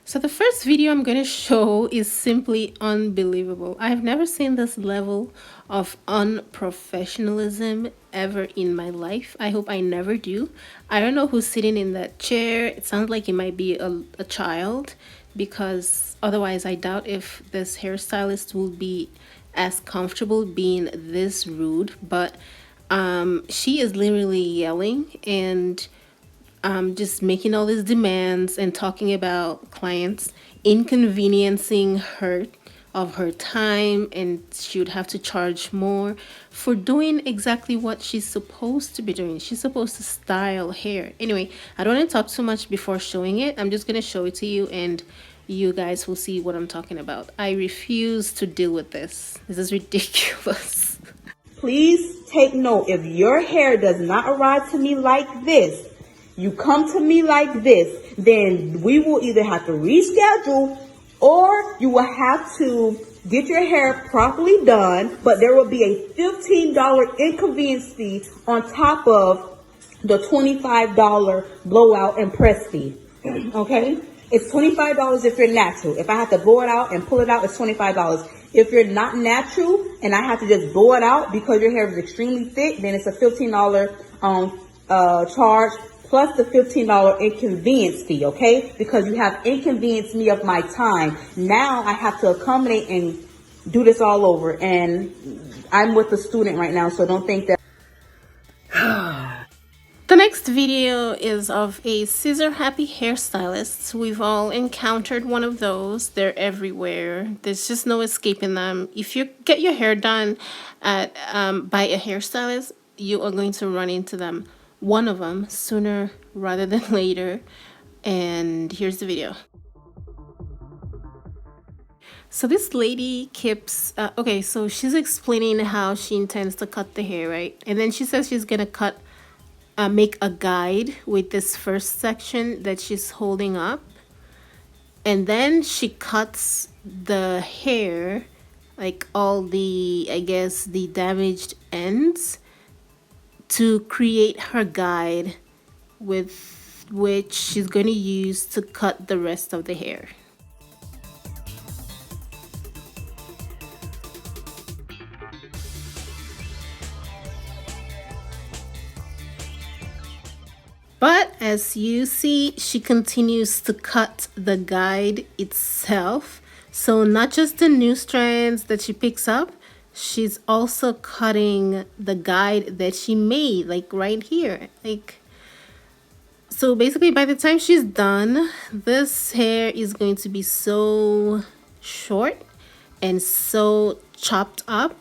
So the first video I'm going to show is simply unbelievable. I have never seen this level of unprofessionalism ever in my life. I hope I never do. I don't know who's sitting in that chair. It sounds like it might be a child, because otherwise I doubt if this hairstylist will be as comfortable being this rude. But she is literally yelling and just making all these demands and talking about clients inconveniencing her of her time, and she would have to charge more for doing exactly what she's supposed to be doing. She's supposed to style hair. Anyway, I don't want to talk too much before showing it. I'm just going to show it to you and you guys will see what I'm talking about. I refuse to deal with this. This is ridiculous. Please take note, if your hair does not arrive to me like this, you come to me like this, then we will either have to reschedule or you will have to get your hair properly done, but there will be a $15 inconvenience fee on top of the $25 blowout and press fee. Okay? It's $25 if you're natural. If I have to blow it out and pull it out, it's $25. If you're not natural and I have to just blow it out because your hair is extremely thick, then it's a $15 charge plus the $15 inconvenience fee, okay? Because you have inconvenienced me of my time. Now I have to accommodate and do this all over. And I'm with a student right now, so don't think that. The next video is of a scissor happy hairstylist. We've all encountered one of those. They're everywhere. There's just no escaping them. If you get your hair done at by a hairstylist, you are going to run into them. One of them sooner rather than later. And here's the video. So this lady keeps okay, so she's explaining how she intends to cut the hair, right? And then she says she's gonna make a guide with this first section that she's holding up, and then she cuts the hair, like all the, I guess, the damaged ends, to create her guide with which she's going to use to cut the rest of the hair. But as you see, she continues to cut the guide itself. So not just the new strands that she picks up, she's also cutting the guide that she made, like right here. So basically by the time she's done, this hair is going to be so short and so chopped up.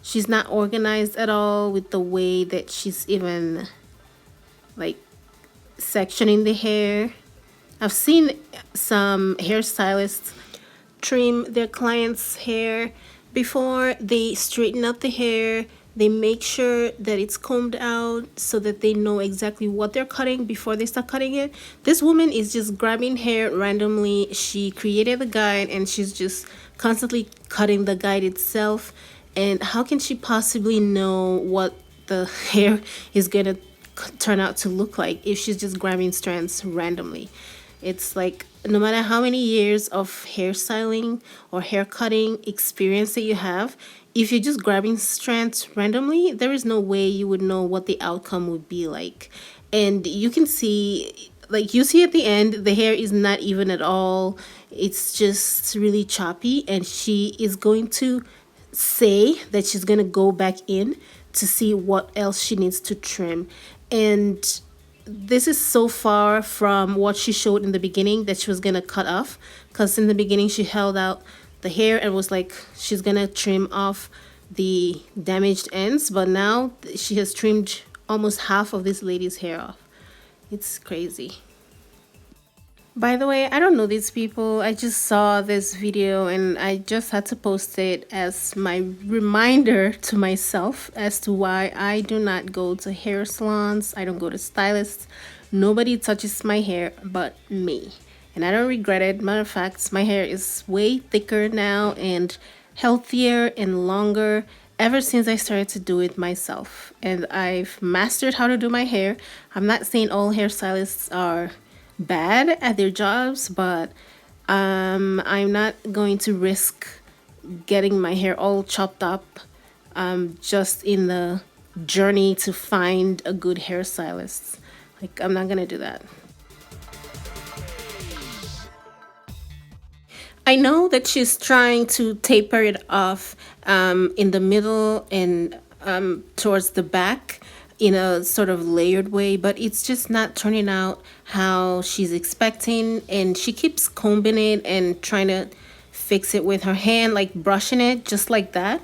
She's not organized at all with the way that she's even like sectioning the hair. I've seen some hairstylists trim their clients' hair before they straighten up the hair. They make sure that it's combed out so that they know exactly what they're cutting before they start cutting it. This woman is just grabbing hair randomly. She created the guide and she's just constantly cutting the guide itself. And how can she possibly know what the hair is gonna turn out to look like if she's just grabbing strands randomly? It's like, no matter how many years of hairstyling or hair cutting experience that you have, if you're just grabbing strands randomly, there is no way you would know what the outcome would be like. And you can see, like you see at the end, the hair is not even at all. It's just really choppy, and she is going to say that she's going to go back in to see what else she needs to trim. And this is so far from what she showed in the beginning that she was gonna cut off, because in the beginning she held out the hair and was like she's gonna trim off the damaged ends, but now she has trimmed almost half of this lady's hair off. It's crazy. By the way, I don't know these people. I just saw this video and I just had to post it as my reminder to myself as to why I do not go to hair salons. I don't go to stylists. Nobody touches my hair but me. And I don't regret it. Matter of fact, my hair is way thicker now and healthier and longer ever since I started to do it myself, and I've mastered how to do my hair. I'm not saying all hairstylists are bad at their jobs, but I'm not going to risk getting my hair all chopped up just in the journey to find a good hairstylist. Like, I'm not gonna do that. I know that she's trying to taper it off in the middle and towards the back in a sort of layered way, but it's just not turning out how she's expecting. And she keeps combing it and trying to fix it with her hand, like brushing it just like that,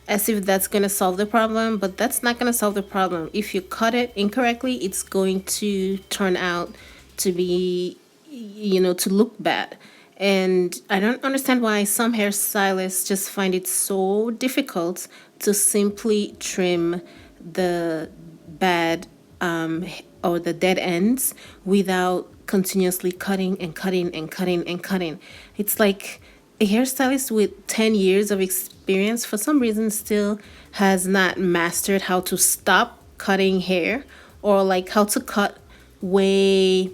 as if that's going to solve the problem. But that's not going to solve the problem. If you cut it incorrectly, it's going to turn out to be, to look bad. And I don't understand why some hairstylists just find it so difficult to simply trim the bad or the dead ends without continuously cutting and cutting and cutting and cutting. It's like a hairstylist with 10 years of experience for some reason still has not mastered how to stop cutting hair, or like how to cut way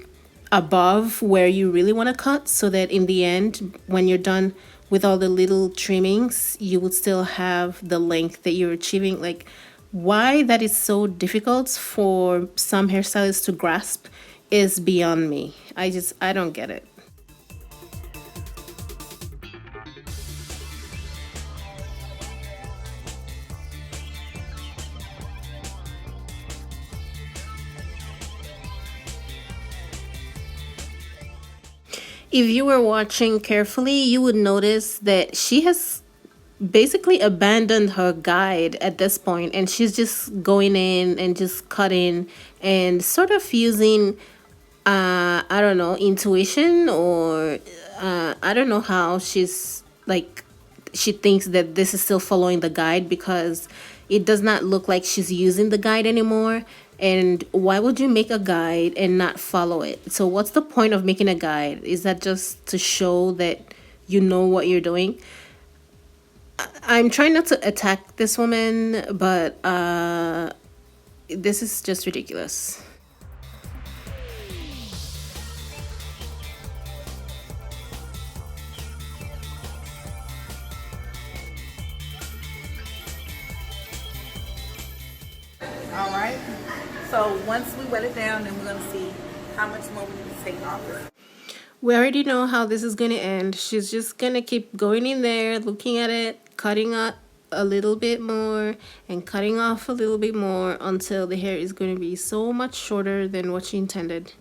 above where you really want to cut, so that in the end, when you're done with all the little trimmings, you would still have the length that you're achieving. Like, why that is so difficult for some hairstylists to grasp is beyond me. I don't get it. If you were watching carefully, you would notice that she has basically abandoned her guide at this point, and she's just going in and just cutting and sort of using I don't know, intuition, or I don't know how she's like, she thinks that this is still following the guide, because it does not look like she's using the guide anymore. And why would you make a guide and not follow it? So what's the point of making a guide? Is that just to show that you know what you're doing? I'm trying not to attack this woman, but this is just ridiculous. All right. So once we wet it down, then we're gonna see how much more we need to take off it. We already know how this is going to end. She's just going to keep going in there, looking at it, cutting out a little bit more and cutting off a little bit more until the hair is going to be so much shorter than what she intended.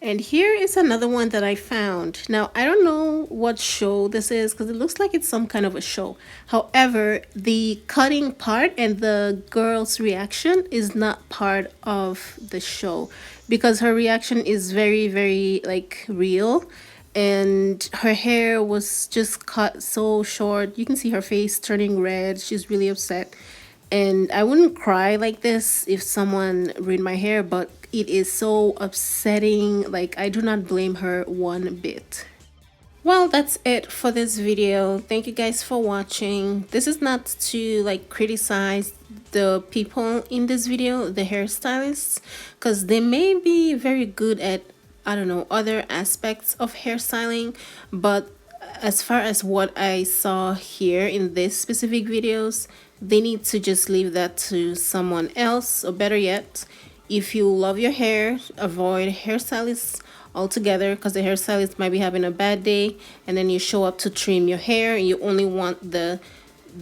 And here is another one that I found. Now, I don't know what show this is because it looks like it's some kind of a show. However, the cutting part and the girl's reaction is not part of the show, because her reaction is very, very like real. And her hair was just cut so short. You can see her face turning red. She's really upset. And I wouldn't cry like this if someone ruined my hair, but it is so upsetting. Like, I do not blame her one bit. Well, that's it for this video. Thank you guys for watching. This is not to like criticize the people in this video, the hairstylists, because they may be very good at, I don't know, other aspects of hairstyling, but as far as what I saw here in this specific videos, they need to just leave that to someone else. Or better yet, if you love your hair, avoid hairstylists altogether, because the hairstylist might be having a bad day, and then you show up to trim your hair and you only want the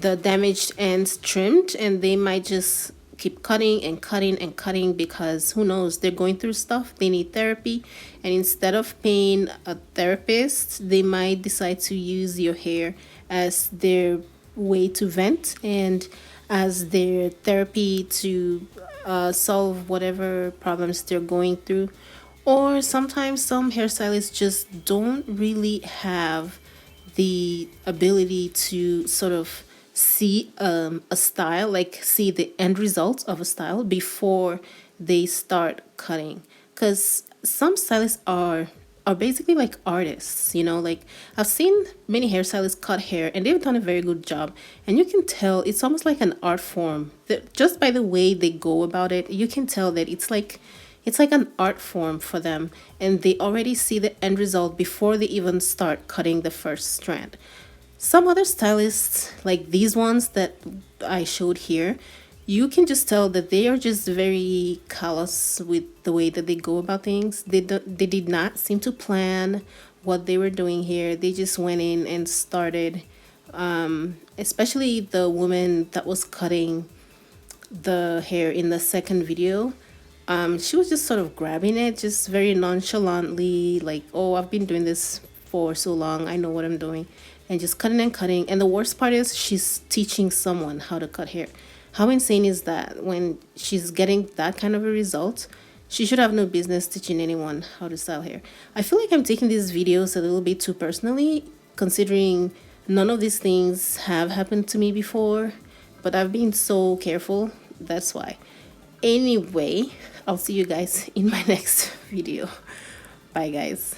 damaged ends trimmed, and they might just keep cutting and cutting and cutting, because who knows, they're going through stuff, they need therapy, and instead of paying a therapist, they might decide to use your hair as their way to vent and as their therapy to solve whatever problems they're going through. Or sometimes some hairstylists just don't really have the ability to sort of see a style, like see the end result of a style before they start cutting. Because some stylists are are basically like artists, you know, like I've seen many hairstylists cut hair and they've done a very good job. And you can tell it's almost like an art form that just by the way they go about it, you can tell that it's like an art form for them, and they already see the end result before they even start cutting the first strand. Some other stylists, like these ones that I showed here, you can just tell that they are just very callous with the way that they go about things. They did not seem to plan what they were doing here. They just went in and started. Especially the woman that was cutting the hair in the second video. She was just sort of grabbing it, just very nonchalantly, like, oh, I've been doing this for so long, I know what I'm doing, and just cutting and cutting. And the worst part is she's teaching someone how to cut hair. How insane is that? When she's getting that kind of a result, she should have no business teaching anyone how to style hair. I feel like I'm taking these videos a little bit too personally, considering none of these things have happened to me before, but I've been so careful, that's why. Anyway, I'll see you guys in my next video. Bye, guys.